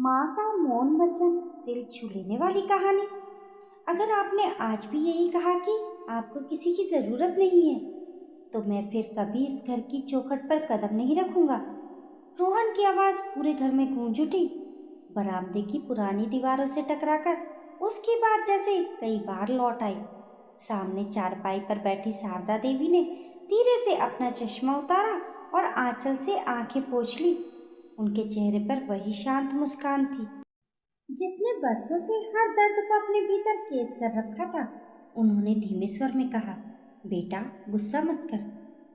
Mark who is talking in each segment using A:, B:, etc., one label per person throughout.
A: माँ का मौन वचन, दिल छू लेने वाली कहानी। अगर आपने आज भी यही कहा कि आपको किसी की ज़रूरत नहीं है, तो मैं फिर कभी इस घर की चौखट पर कदम नहीं रखूंगा। रोहन की आवाज़ पूरे घर में गूंज उठी। बरामदे की पुरानी दीवारों से टकराकर उसकी बात जैसे कई बार लौट आई। सामने चारपाई पर बैठी शारदा देवी ने धीरे से अपना चश्मा उतारा और आंचल से आंखें पोंछ ली। उनके चेहरे पर वही शांत मुस्कान थी जिसने बरसों से हर दर्द को अपने भीतर कैद कर रखा था। उन्होंने धीमे स्वर में कहा, बेटा गुस्सा मत कर।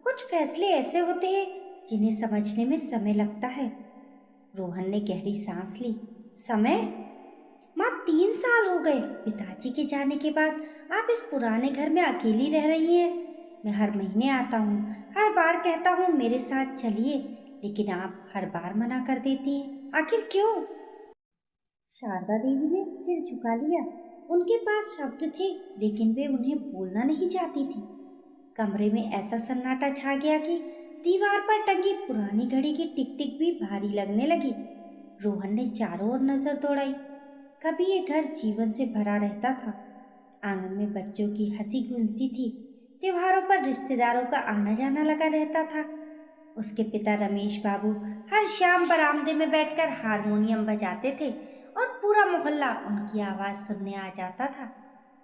A: कुछ फैसले ऐसे होते हैं जिन्हें समझने में समय लगता है। रोहन ने गहरी सांस ली। समय? माँ, 3 साल हो गए पिताजी के जाने के बाद आप इस पुराने घर में अकेली रह रही हैं। मैं हर महीने आता हूँ, हर बार कहता हूँ मेरे साथ चलिए, लेकिन आप हर बार मना कर देती हैं। आखिर क्यों? शारदा देवी ने सिर झुका लिया। उनके पास शब्द थे, लेकिन वे उन्हें बोलना नहीं चाहती थी। कमरे में ऐसा सन्नाटा छा गया कि दीवार पर टंगी पुरानी घड़ी की टिक टिक भी भारी लगने लगी। रोहन ने चारों ओर नजर दौड़ाई। कभी ये घर जीवन से भरा रहता था। आंगन में बच्चों की हंसी गूंजती थी। त्योहारों पर रिश्तेदारों का आना जाना लगा रहता था। उसके पिता रमेश बाबू हर शाम बरामदे में बैठकर हारमोनियम बजाते थे और पूरा मोहल्ला उनकी आवाज़ सुनने आ जाता था।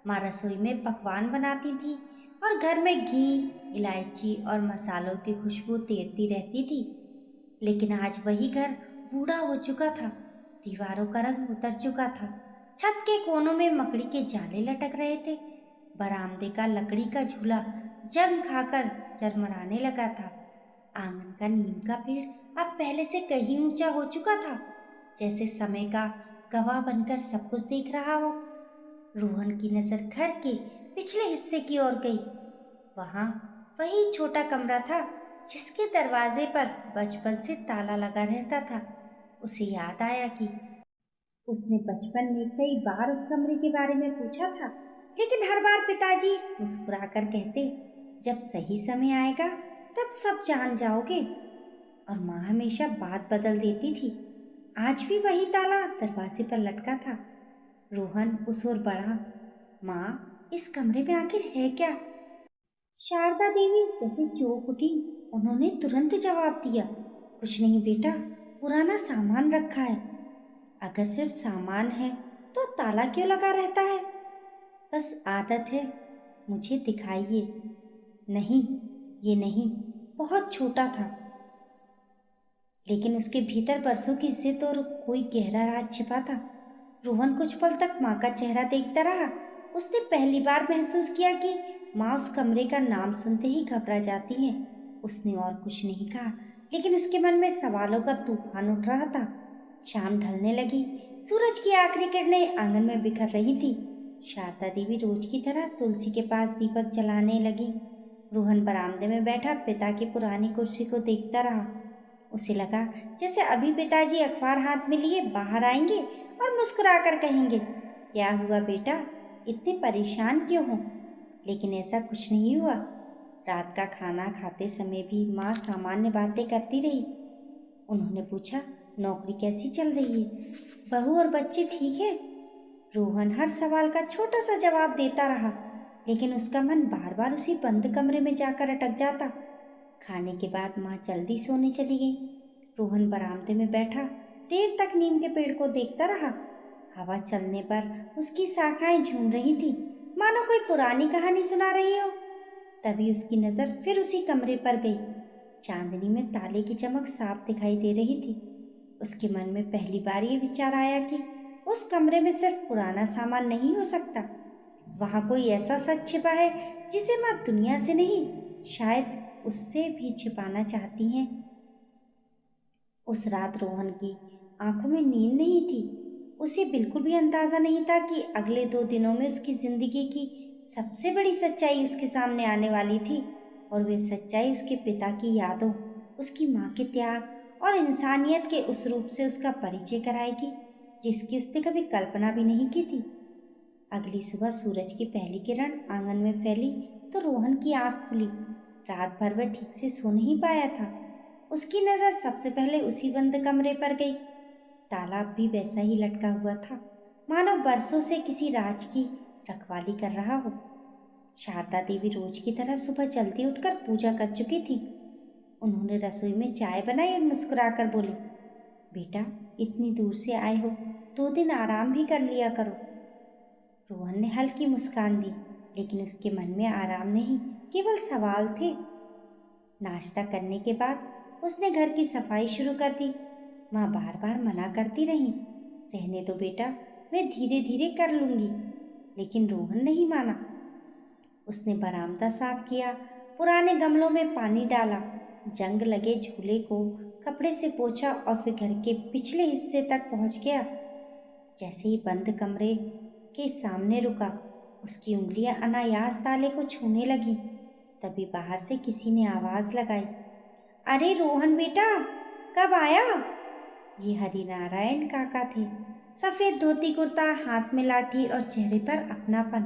A: माँ रसोई में पकवान बनाती थी और घर में घी, इलायची और मसालों की खुशबू तैरती रहती थी। लेकिन आज वही घर बूढ़ा हो चुका था। दीवारों का रंग उतर चुका था। छत के कोनों में मकड़ी के जाले लटक रहे थे। बरामदे का लकड़ी का झूला जंग खाकर चरमराने लगा था। आंगन का नीम का पेड़ अब पहले से कहीं ऊंचा हो चुका था, जैसे समय का गवाह बनकर सब कुछ देख रहा हो। रोहन की नजर घर के पिछले हिस्से की ओर गई। वहां वही छोटा कमरा था जिसके दरवाजे पर बचपन से ताला लगा रहता था। उसे याद आया कि उसने बचपन में कई बार उस कमरे के बारे में पूछा था, लेकिन हर बार पिताजी मुस्कुराकर कहते, जब सही समय आएगा तब सब जान जाओगे। और माँ हमेशा बात बदल देती थी। आज भी वही ताला दरवाजे पर लटका था। रोहन उस ओर बढ़ा। माँ, इस कमरे में आखिर है क्या? शारदा देवी जैसे चौंक उठी। उन्होंने तुरंत जवाब दिया, कुछ नहीं बेटा, पुराना सामान रखा है। अगर सिर्फ सामान है तो ताला क्यों लगा रहता है? बस आदत है, मुझे दिखाइए। नहीं, ये नहीं, बहुत छोटा था, लेकिन उसके भीतर बरसों की जिद और कोई गहरा राज छिपा था। रोहन कुछ पल तक माँ का चेहरा देखता रहा। उसने पहली बार महसूस किया कि माँ उस कमरे का नाम सुनते ही घबरा जाती हैं। उसने और कुछ नहीं कहा, लेकिन उसके मन में सवालों का तूफान उठ रहा था। शाम ढलने लगी। सूरज की आखिरी किरणें आंगन में बिखर रही थी। शारदा देवी रोज की तरह तुलसी के पास दीपक जलाने लगी। रोहन बरामदे में बैठा पिता की पुरानी कुर्सी को देखता रहा। उसे लगा जैसे अभी पिताजी अखबार हाथ में लिए बाहर आएंगे और मुस्कुराकर कहेंगे, क्या हुआ बेटा, इतने परेशान क्यों हो? लेकिन ऐसा कुछ नहीं हुआ। रात का खाना खाते समय भी माँ सामान्य बातें करती रही। उन्होंने पूछा, नौकरी कैसी चल रही है? बहू और बच्चे ठीक है? रोहन हर सवाल का छोटा सा जवाब देता रहा, लेकिन उसका मन बार बार उसी बंद कमरे में जाकर अटक जाता। खाने के बाद माँ जल्दी सोने चली गई। रोहन बरामदे में बैठा देर तक नीम के पेड़ को देखता रहा। हवा चलने पर उसकी शाखाएं झूम रही थी, मानो कोई पुरानी कहानी सुना रही हो। तभी उसकी नज़र फिर उसी कमरे पर गई। चांदनी में ताले की चमक साफ दिखाई दे रही थी। उसके मन में पहली बार ये विचार आया कि उस कमरे में सिर्फ पुराना सामान नहीं हो सकता, वहाँ कोई ऐसा सच छिपा है जिसे माँ दुनिया से नहीं, शायद उससे भी छिपाना चाहती हैं। उस रात रोहन की आंखों में नींद नहीं थी। उसे बिल्कुल भी अंदाजा नहीं था कि अगले 2 दिनों में उसकी जिंदगी की सबसे बड़ी सच्चाई उसके सामने आने वाली थी। और वे सच्चाई उसके पिता की यादों, उसकी माँ के त्याग और इंसानियत के उस रूप से उसका परिचय कराएगी जिसकी उसने कभी कल्पना भी नहीं की थी। अगली सुबह सूरज की पहली किरण आंगन में फैली तो रोहन की आंख खुली। रात भर वह ठीक से सो नहीं पाया था। उसकी नज़र सबसे पहले उसी बंद कमरे पर गई। ताला अब भी वैसा ही लटका हुआ था, मानो बरसों से किसी राज की रखवाली कर रहा हो। शारदा देवी रोज की तरह सुबह जल्दी उठकर पूजा कर चुकी थी। उन्होंने रसोई में चाय बनाई और मुस्कुराकर बोली, बेटा इतनी दूर से आए हो, 2 दिन आराम भी कर लिया करो। रोहन ने हल्की मुस्कान दी, लेकिन उसके मन में आराम नहीं, केवल सवाल थे। नाश्ता करने के बाद उसने घर की सफाई शुरू कर दी। माँ बार बार मना करती रही, रहने दो बेटा, मैं धीरे धीरे कर लूँगी, लेकिन रोहन नहीं माना। उसने बरामदा साफ किया, पुराने गमलों में पानी डाला, जंग लगे झूले को कपड़े से पोंछा और फिर घर के पिछले हिस्से तक पहुंच गया। जैसे ही बंद कमरे के सामने रुका, उसकी उंगलियां अनायास ताले को छूने लगी। तभी बाहर से किसी ने आवाज लगाई, अरे रोहन बेटा, कब आया? ये हरिनारायण काका थे। सफेद धोती कुर्ता, हाथ में लाठी और चेहरे पर अपनापन।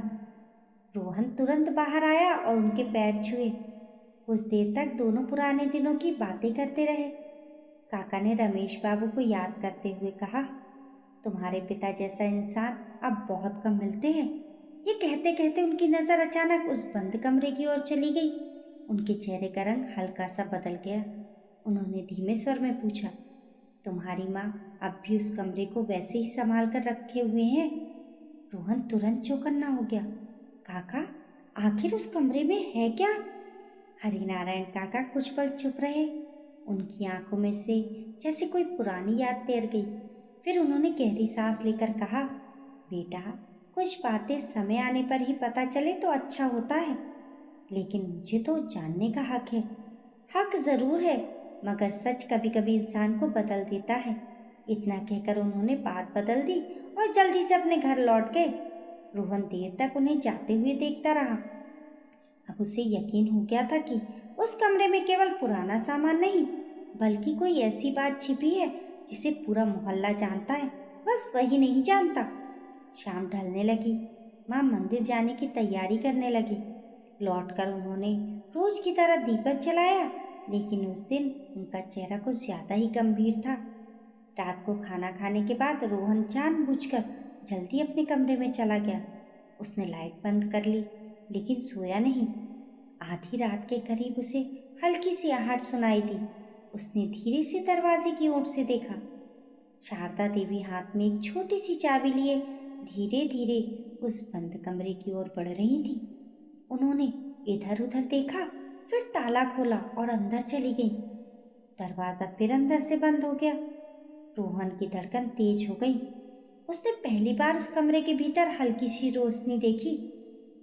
A: रोहन तुरंत बाहर आया और उनके पैर छुए। कुछ देर तक दोनों पुराने दिनों की बातें करते रहे। काका ने रमेश बाबू को याद करते हुए कहा, तुम्हारे पिता जैसा इंसान अब बहुत कम मिलते हैं। ये कहते कहते उनकी नज़र अचानक उस बंद कमरे की ओर चली गई। उनके चेहरे का रंग हल्का सा बदल गया। उन्होंने धीमे स्वर में पूछा, तुम्हारी माँ अब भी उस कमरे को वैसे ही संभाल कर रखे हुए हैं? रोहन तुरंत चौकन्ना हो गया। काका, आखिर उस कमरे में है क्या? हरिनारायण काका कुछ पल चुप रहे। उनकी आंखों में से जैसे कोई पुरानी याद तैर गई। फिर उन्होंने गहरी सांस लेकर कहा, बेटा, कुछ बातें समय आने पर ही पता चले तो अच्छा होता है, लेकिन मुझे तो जानने का हक है। हक जरूर है, मगर सच कभी कभी इंसान को बदल देता है। इतना कहकर उन्होंने बात बदल दी और जल्दी से अपने घर लौट गए। रोहन देर तक उन्हें जाते हुए देखता रहा। अब उसे यकीन हो गया था कि उस कमरे में केवल पुराना सामान नहीं, बल्कि कोई ऐसी बात छिपी है जिसे पूरा मोहल्ला जानता है, बस वही नहीं जानता। शाम ढलने लगी। माँ मंदिर जाने की तैयारी करने लगी। लौटकर उन्होंने रोज की तरह दीपक जलाया, लेकिन उस दिन उनका चेहरा कुछ ज्यादा ही गंभीर था। रात को खाना खाने के बाद रोहन जानबूझकर जल्दी अपने कमरे में चला गया। उसने लाइट बंद कर ली, लेकिन सोया नहीं। आधी रात के करीब उसे हल्की सी आहट सुनाई दी। उसने धीरे से दरवाजे की ओर से देखा। शारदा देवी हाथ में एक छोटी सी चाबी लिए धीरे धीरे उस बंद कमरे की ओर बढ़ रही थी। उन्होंने इधर उधर देखा, फिर ताला खोला और अंदर चली गई। दरवाजा फिर अंदर से बंद हो गया। रोहन की धड़कन तेज हो गई। उसने पहली बार उस कमरे के भीतर हल्की सी रोशनी देखी।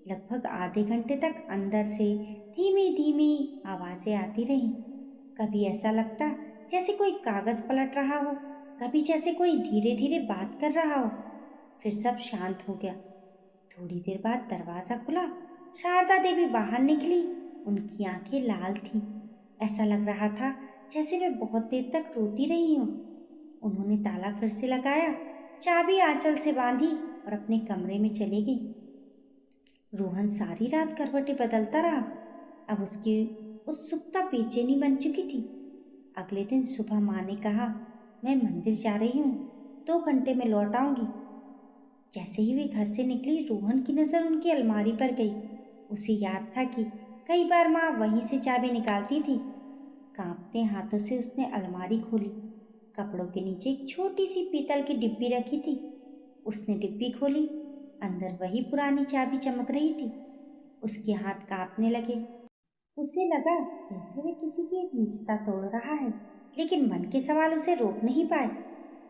A: लगभग आधे घंटे तक अंदर से धीमी धीमी आवाजें आती रहीं। कभी ऐसा लगता जैसे कोई कागज पलट रहा हो, कभी जैसे कोई धीरे धीरे बात कर रहा हो। फिर सब शांत हो गया। थोड़ी देर बाद दरवाजा खुला। शारदा देवी बाहर निकली। उनकी आंखें लाल थीं। ऐसा लग रहा था जैसे वे बहुत देर तक रोती रही हों। उन्होंने ताला फिर से लगाया, चाबी आंचल से बांधी और अपने कमरे में चली गई। रोहन सारी रात करवटें बदलता रहा। अब उसकी उत्सुकता बेचैनी बन चुकी थी। अगले दिन सुबह माँ ने कहा, मैं मंदिर जा रही हूँ, 2 घंटे में लौट आऊंगी। जैसे ही वे घर से निकली, रोहन की नज़र उनकी अलमारी पर गई। उसे याद था कि कई बार माँ वहीं से चाबी निकालती थी। कांपते हाथों से उसने अलमारी खोली। कपड़ों के नीचे एक छोटी सी पीतल की डिब्बी रखी थी। उसने डिब्बी खोली। अंदर वही पुरानी चाबी चमक रही थी। उसके हाथ कांपने लगे। उसे लगा जैसे वे किसी की एक निजता तोड़ रहा है, लेकिन मन के सवाल उसे रोक नहीं पाए।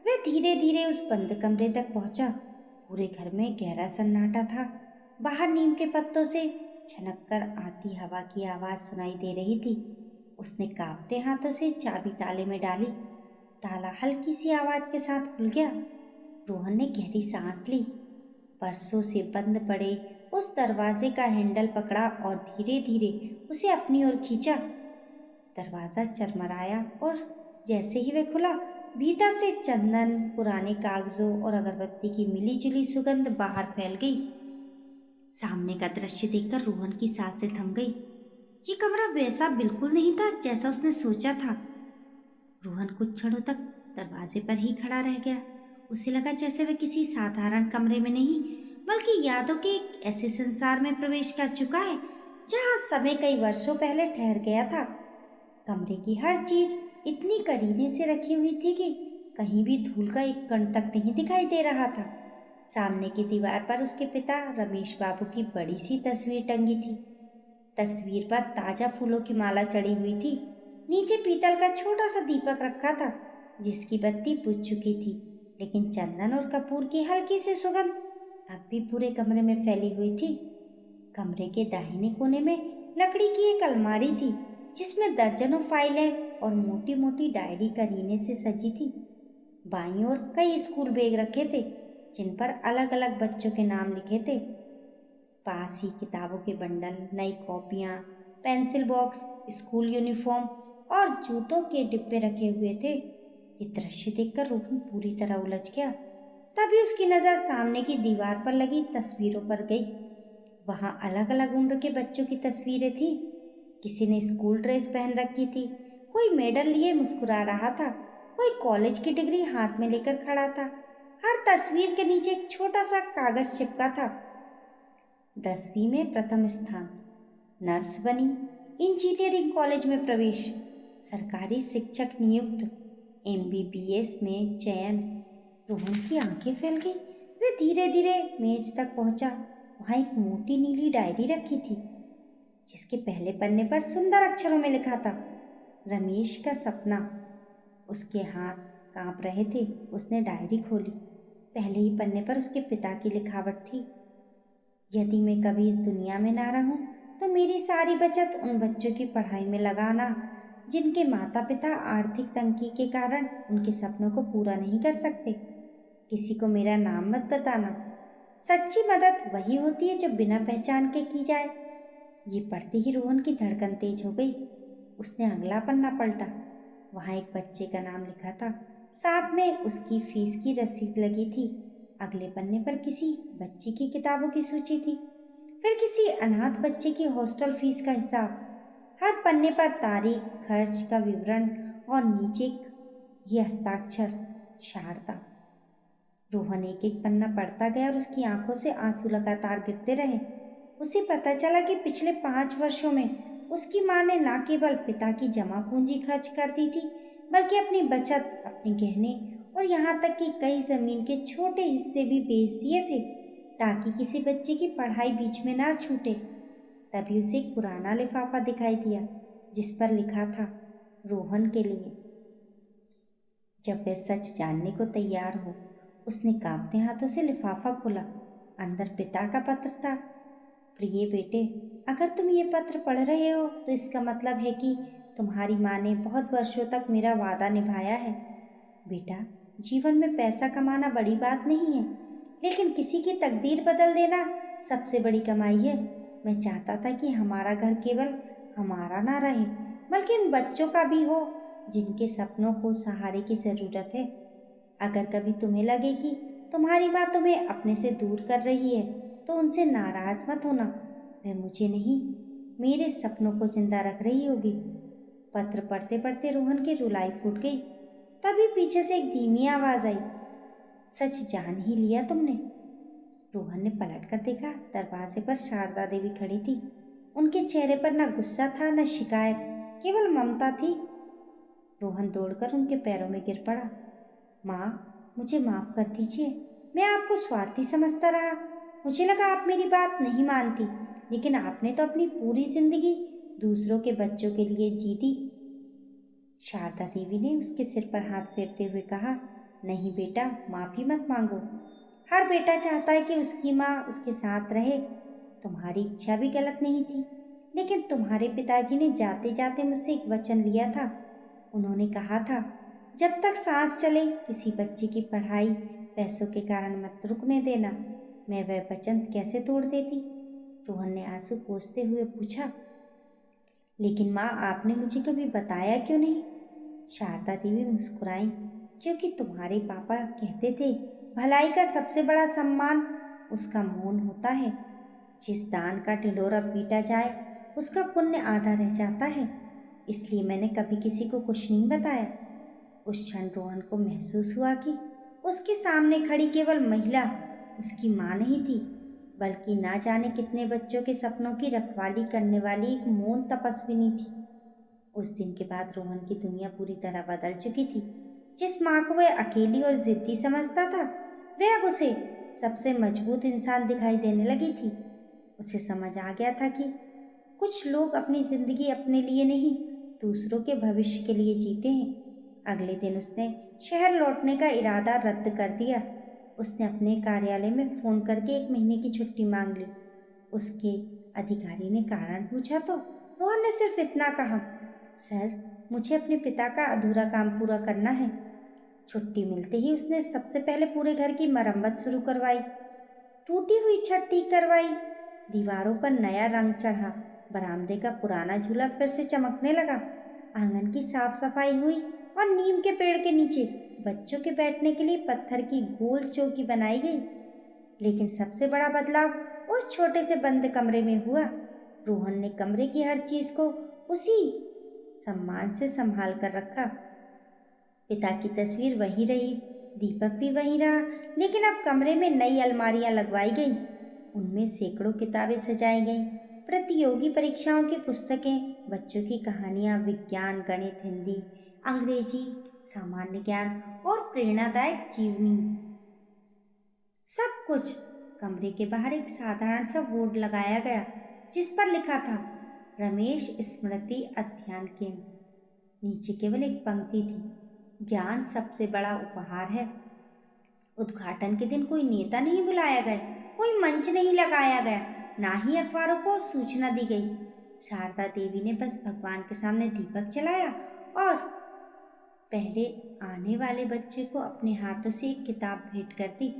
A: वह धीरे धीरे उस बंद कमरे तक पहुंचा। पूरे घर में गहरा सन्नाटा था। बाहर नीम के पत्तों से छनक कर आती हवा की आवाज़ सुनाई दे रही थी। उसने कांपते हाथों से चाबी ताले में डाली। ताला हल्की सी आवाज़ के साथ खुल गया। रोहन ने गहरी सांस ली। बरसों से बंद पड़े उस दरवाजे का हैंडल पकड़ा और धीरे धीरे उसे अपनी ओर खींचा। दरवाज़ा चरमराया और जैसे ही वह खुला, भीतर से चंदन, पुराने कागजों और अगरबत्ती की मिलीजुली सुगंध बाहर फैल गई। सामने का दृश्य देखकर रोहन की सांसें थम गई। ये कमरा वैसा बिल्कुल नहीं था जैसा उसने सोचा था। रोहन कुछ क्षणों तक दरवाजे पर ही खड़ा रह गया। उसे लगा जैसे वह किसी साधारण कमरे में नहीं बल्कि यादों के एक ऐसे संसार में प्रवेश कर चुका है जहाँ समय कई वर्षों पहले ठहर गया था। कमरे की हर चीज इतनी करीने से रखी हुई थी कि कहीं भी धूल का एक कण तक नहीं दिखाई दे रहा था। सामने की दीवार पर उसके पिता रमेश बाबू की बड़ी सी तस्वीर टंगी थी। तस्वीर पर ताजा फूलों की माला चढ़ी हुई थी। नीचे पीतल का छोटा सा दीपक रखा था जिसकी बत्ती बुझ चुकी थी, लेकिन चंदन और कपूर की हल्की सी सुगंध अब भी पूरे कमरे में फैली हुई थी। कमरे के दाहिने कोने में लकड़ी की एक अलमारी थी जिसमें दर्जनों फाइलें और मोटी मोटी डायरी करीने से सजी थी। बाईं ओर कई स्कूल बैग रखे थे जिन पर अलग अलग बच्चों के नाम लिखे थे। पास ही किताबों के बंडल, नई कॉपियाँ, पेंसिल बॉक्स, स्कूल यूनिफॉर्म और जूतों के डिब्बे रखे हुए थे। ये दृश्य देखकर रोहन पूरी तरह उलझ गया। तभी उसकी नज़र सामने की दीवार पर लगी तस्वीरों पर गई। वहाँ अलग अलग उम्र के बच्चों की तस्वीरें थी। किसी ने स्कूल ड्रेस पहन रखी थी, कोई मेडल लिए मुस्कुरा रहा था, कोई कॉलेज की डिग्री हाथ में लेकर खड़ा था। हर तस्वीर के नीचे एक छोटा सा कागज चिपका था। 10वीं में प्रथम स्थान, नर्स बनी, इंजीनियरिंग कॉलेज में प्रवेश, सरकारी शिक्षक नियुक्त, MBBS में चयन। रोहन की आंखें फैल गई। वे धीरे धीरे मेज तक पहुंचा। वहां एक मोटी नीली डायरी रखी थी जिसके पहले पन्ने पर सुंदर अक्षरों में लिखा था, रमेश का सपना। उसके हाथ कांप रहे थे। उसने डायरी खोली। पहले ही पन्ने पर उसके पिता की लिखावट थी, यदि मैं कभी इस दुनिया में ना रहूं तो मेरी सारी बचत उन बच्चों की पढ़ाई में लगाना जिनके माता पिता आर्थिक तंगी के कारण उनके सपनों को पूरा नहीं कर सकते। किसी को मेरा नाम मत बताना। सच्ची मदद वही होती है जो बिना पहचान के की जाए। ये पढ़ते ही रोहन की धड़कन तेज हो गई। उसने अगला पन्ना पलटा। वहाँ एक बच्चे का नाम लिखा था, साथ में उसकी फीस की रसीद लगी थी। अगले पन्ने पर किसी बच्ची की किताबों की सूची थी, फिर किसी अनाथ बच्चे की हॉस्टल फीस का हिसाब। हर पन्ने पर तारीख, खर्च का विवरण और नीचे ही हस्ताक्षर, शारदा। रोहन एक एक पन्ना पढ़ता गया और उसकी आंखों से आंसू लगातार गिरते रहे। उसे पता चला कि पिछले 5 वर्षों में उसकी माँ ने न केवल पिता की जमा पूंजी खर्च कर दी थी बल्कि अपनी बचत, अपने गहने और यहाँ तक कि कई जमीन के छोटे हिस्से भी बेच दिए थे ताकि किसी बच्चे की पढ़ाई बीच में ना छूटे। तभी उसे एक पुराना लिफाफा दिखाई दिया जिस पर लिखा था, रोहन के लिए। जब वह सच जानने को तैयार हो, उसने कांपते हाथों से लिफाफा खोला। अंदर पिता का पत्र था। प्रिय बेटे, अगर तुम ये पत्र पढ़ रहे हो तो इसका मतलब है कि तुम्हारी माँ ने बहुत वर्षों तक मेरा वादा निभाया है। बेटा, जीवन में पैसा कमाना बड़ी बात नहीं है, लेकिन किसी की तकदीर बदल देना सबसे बड़ी कमाई है। मैं चाहता था कि हमारा घर केवल हमारा ना रहे बल्कि उन बच्चों का भी हो जिनके सपनों को सहारे की ज़रूरत है। अगर कभी तुम्हें लगे कि तुम्हारी माँ तुम्हें अपने से दूर कर रही है तो उनसे नाराज मत होना। वह मुझे नहीं, मेरे सपनों को जिंदा रख रही होगी। पत्र पढ़ते पढ़ते रोहन की रुलाई फूट गई। तभी पीछे से एक धीमी आवाज आई, सच जान ही लिया तुमने। रोहन ने पलट कर देखा। दरवाजे पर शारदा देवी खड़ी थी। उनके चेहरे पर न गुस्सा था न शिकायत, केवल ममता थी। रोहन दौड़कर उनके पैरों में गिर पड़ा। माँ, मुझे माफ कर दीजिए। मैं आपको स्वार्थी समझता रहा। मुझे लगा आप मेरी बात नहीं मानती, लेकिन आपने तो अपनी पूरी जिंदगी दूसरों के बच्चों के लिए जी दी। शारदा देवी ने उसके सिर पर हाथ फेरते हुए कहा, नहीं बेटा, माफी मत मांगो। हर बेटा चाहता है कि उसकी माँ उसके साथ रहे। तुम्हारी इच्छा भी गलत नहीं थी, लेकिन तुम्हारे पिताजी ने जाते जाते मुझसे एक वचन लिया था। उन्होंने कहा था, जब तक सांस चले किसी बच्चे की पढ़ाई पैसों के कारण मत रुकने देना। मैं वह वचन कैसे तोड़ देती? रोहन ने आंसू पोंछते हुए पूछा। लेकिन माँ, आपने मुझे कभी बताया क्यों नहीं? शारदा देवी मुस्कुराई। क्योंकि तुम्हारे पापा कहते थे, भलाई का सबसे बड़ा सम्मान उसका मौन होता है। जिस दान का ढिंढोरा पीटा जाए उसका पुण्य आधा रह जाता है। इसलिए मैंने कभी किसी को कुछ नहीं बताया। उस क्षण रोहन को महसूस हुआ कि उसके सामने खड़ी केवल महिला उसकी माँ नहीं थी, बल्कि ना जाने कितने बच्चों के सपनों की रखवाली करने वाली एक मौन तपस्विनी थी। उस दिन के बाद रोहन की दुनिया पूरी तरह बदल चुकी थी। जिस माँ को वह अकेली और जिद्दी समझता था, वह अब उसे सबसे मजबूत इंसान दिखाई देने लगी थी। उसे समझ आ गया था कि कुछ लोग अपनी जिंदगी अपने लिए नहीं, दूसरों के भविष्य के लिए जीते हैं। अगले दिन उसने शहर लौटने का इरादा रद्द कर दिया। उसने अपने कार्यालय में फ़ोन करके 1 महीने की छुट्टी मांग ली। उसके अधिकारी ने कारण पूछा तो रोहन ने सिर्फ इतना कहा, सर, मुझे अपने पिता का अधूरा काम पूरा करना है। छुट्टी मिलते ही उसने सबसे पहले पूरे घर की मरम्मत शुरू करवाई। टूटी हुई छत ठीक करवाई, दीवारों पर नया रंग चढ़ा, बरामदे का पुराना झूला फिर से चमकने लगा, आंगन की साफ सफाई हुई और नीम के पेड़ के नीचे बच्चों के बैठने के लिए पत्थर की गोल चौकी बनाई गई। लेकिन सबसे बड़ा बदलाव उस छोटे से बंद कमरे में हुआ। रोहन ने कमरे की हर चीज को उसी सम्मान से संभाल कर रखा। पिता की तस्वीर वहीं रही, दीपक भी वहीं रहा, लेकिन अब कमरे में नई अलमारियां लगवाई गई। उनमें सैकड़ों किताबें सजाई गईं, प्रतियोगी परीक्षाओं की पुस्तकें, बच्चों की कहानियां, विज्ञान, गणित, हिंदी, अंग्रेजी, सामान्य ज्ञान और प्रेरणादायक जीवनी, सब कुछ। कमरे के बाहर एक साधारण सा बोर्ड लगाया गया जिस पर लिखा था, रमेश स्मृति अध्ययन केंद्र। नीचे केवल एक पंक्ति थी, ज्ञान सबसे बड़ा उपहार है। उद्घाटन के दिन कोई नेता नहीं बुलाया गया, कोई मंच नहीं लगाया गया, ना ही अखबारों को सूचना दी गई। शारदा देवी ने बस भगवान के सामने दीपक जलाया और पहले आने वाले बच्चे को अपने हाथों से एक किताब भेंट कर दी।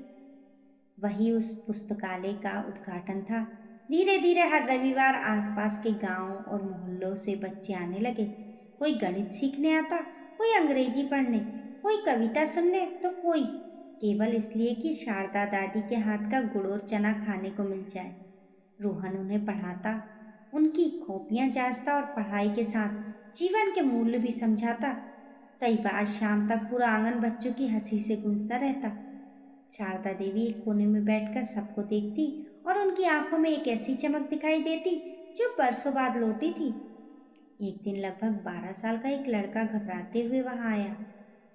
A: वही उस पुस्तकालय का उद्घाटन था। धीरे धीरे हर रविवार आसपास के गांवों और मोहल्लों से बच्चे आने लगे। कोई गणित सीखने आता, कोई अंग्रेजी पढ़ने, कोई कविता सुनने, तो कोई केवल इसलिए कि शारदा दादी के हाथ का गुड़ और चना खाने को मिल जाए। रोहन उन्हें पढ़ाता, उनकी कॉपियां जांचता और पढ़ाई के साथ जीवन के मूल्य भी समझाता। कई बार शाम तक पूरा आंगन बच्चों की हंसी से गूंजता रहता। शारदा देवी एक कोने में बैठकर सबको देखती और उनकी आंखों में एक ऐसी चमक दिखाई देती जो बरसों बाद लौटी थी। एक दिन लगभग 12 साल का एक लड़का घबराते हुए वहां आया।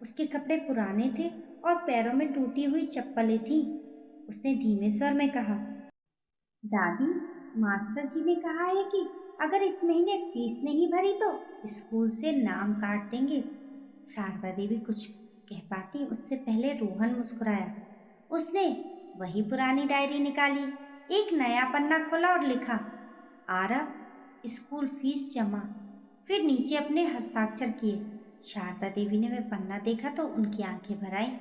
A: उसके कपड़े पुराने थे और पैरों में टूटी हुई चप्पलें थीं। उसने धीमे स्वर में कहा, दादी, मास्टर जी ने कहा है कि अगर इस महीने फीस नहीं भरी तो स्कूल से नाम काट देंगे। शारदा देवी कुछ कह पाती उससे पहले रोहन मुस्कुराया। उसने वही पुरानी डायरी निकाली, एक नया पन्ना खोला और लिखा, आरव, स्कूल फीस जमा। फिर नीचे अपने हस्ताक्षर किए। शारदा देवी ने वह पन्ना देखा तो उनकी आंखें भर आईं।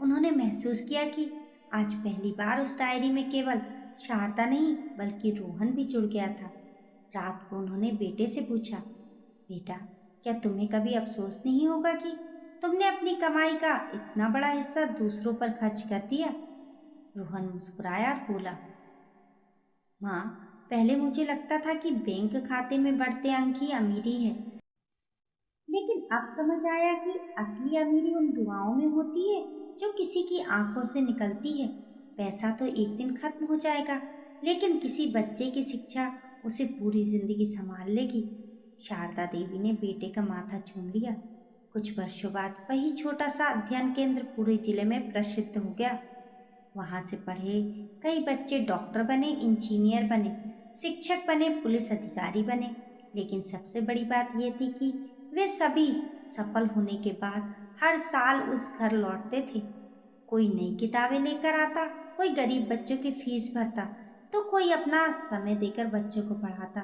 A: उन्होंने महसूस किया कि आज पहली बार उस डायरी में केवल शारदा नहीं बल्कि रोहन भी जुड़ गया था। रात को उन्होंने बेटे से पूछा, बेटा, क्या तुम्हें कभी अफसोस नहीं होगा कि तुमने अपनी कमाई का इतना बड़ा हिस्सा दूसरों पर खर्च कर दिया? रोहन मुस्कुराया और बोला, माँ, पहले मुझे लगता था कि बैंक खाते में बढ़ते अंक ही अमीरी है, लेकिन अब समझ आया कि असली अमीरी उन दुआओं में होती है जो किसी की आंखों से निकलती है। पैसा तो एक दिन खत्म हो जाएगा, लेकिन किसी बच्चे की शिक्षा उसे पूरी जिंदगी संभाल लेगी। शारदा देवी ने बेटे का माथा चूम लिया। कुछ वर्षों बाद वही छोटा सा अध्ययन केंद्र पूरे जिले में प्रसिद्ध हो गया। वहां से पढ़े कई बच्चे डॉक्टर बने, इंजीनियर बने, शिक्षक बने, पुलिस अधिकारी बने। लेकिन सबसे बड़ी बात यह थी कि वे सभी सफल होने के बाद हर साल उस घर लौटते थे। कोई नई किताबें लेकर आता, कोई गरीब बच्चों की फीस भरता, तो कोई अपना समय देकर बच्चों को पढ़ाता।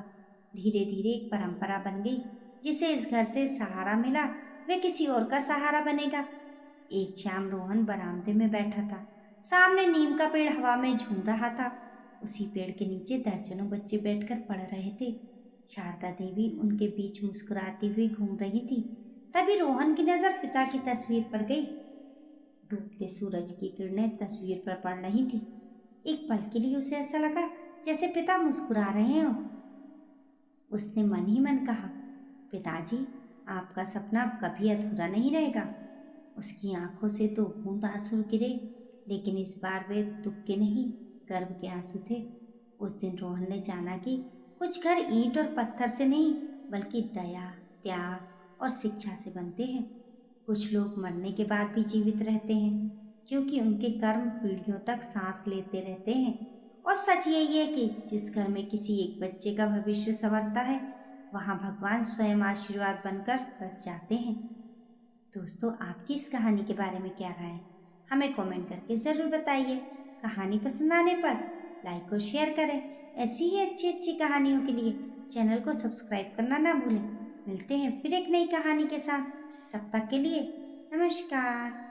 A: धीरे धीरे एक परंपरा बन गई, जिसे इस घर से सहारा मिला वे किसी और का सहारा बनेगा। एक शाम रोहन बरामदे में बैठा था। सामने नीम का पेड़ हवा में झूम रहा था। उसी पेड़ के नीचे दर्जनों बच्चे बैठकर पढ़ रहे थे। शारदा देवी उनके बीच मुस्कुराती हुई घूम रही थी। तभी रोहन की नजर पिता की तस्वीर पर गई। डूबते सूरज की किरणें तस्वीर पर पड़ रही थी। एक पल के लिए उसे ऐसा लगा जैसे पिता मुस्कुरा रहे हों। उसने मन ही मन कहा, पिताजी, आपका सपना अब कभी अधूरा नहीं रहेगा। उसकी आंखों से तो बूंद आंसू गिरे, लेकिन इस बार वे दुख के नहीं, गर्व के आंसू थे। उस दिन रोहन ने जाना कि कुछ घर ईंट और पत्थर से नहीं, बल्कि दया, त्याग और शिक्षा से बनते हैं। कुछ लोग मरने के बाद भी जीवित रहते हैं, क्योंकि उनके कर्म पीढ़ियों तक सांस लेते रहते हैं। और सच यही है कि जिस घर में किसी एक बच्चे का भविष्य संवरता है, वहाँ भगवान स्वयं आशीर्वाद बनकर बस जाते हैं। दोस्तों, आपकी इस कहानी के बारे में क्या राय है? हमें कमेंट करके ज़रूर बताइए। कहानी पसंद आने पर लाइक और शेयर करें। ऐसी ही अच्छी अच्छी कहानियों के लिए चैनल को सब्सक्राइब करना ना भूलें। मिलते हैं फिर एक नई कहानी के साथ। तब तक के लिए नमस्कार।